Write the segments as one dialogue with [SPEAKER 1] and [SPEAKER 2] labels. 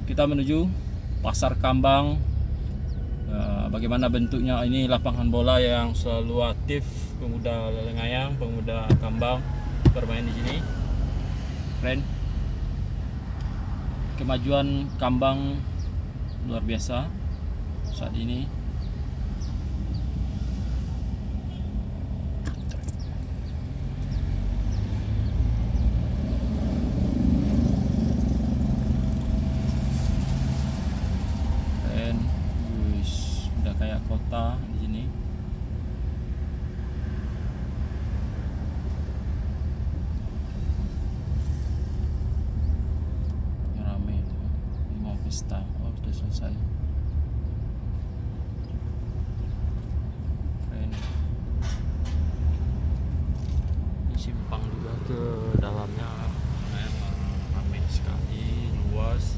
[SPEAKER 1] kita menuju Pasar Kambang. Bagaimana bentuknya? Ini lapangan bola yang selalu aktif pemuda Lengayang, pemuda Kambang bermain di sini. Keren. Kemajuan Kambang luar biasa saat ini. Kayak kota di sini. Ramai. Ini mau pesta. Oh, sudah selesai. Keren. Ini simpang juga ke dalamnya. Ramai sekali, luas,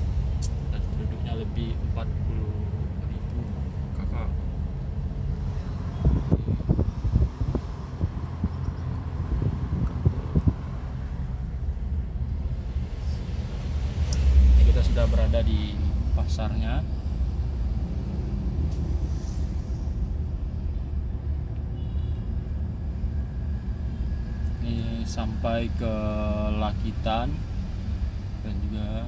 [SPEAKER 1] dan penduduknya lebih 40.000 kakak. Ini kita sudah berada di pasarnya. Ini sampai ke Lakitan dan juga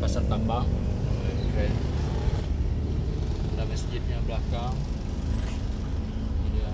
[SPEAKER 1] Pasar Kambang. Keren. Ada masjidnya belakang. Ini dia.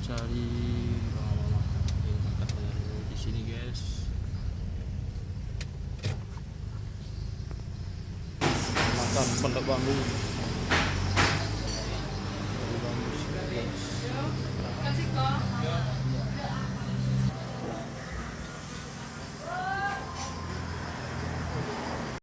[SPEAKER 1] Cari makan di sini, guys. Makan Pondok Bambu.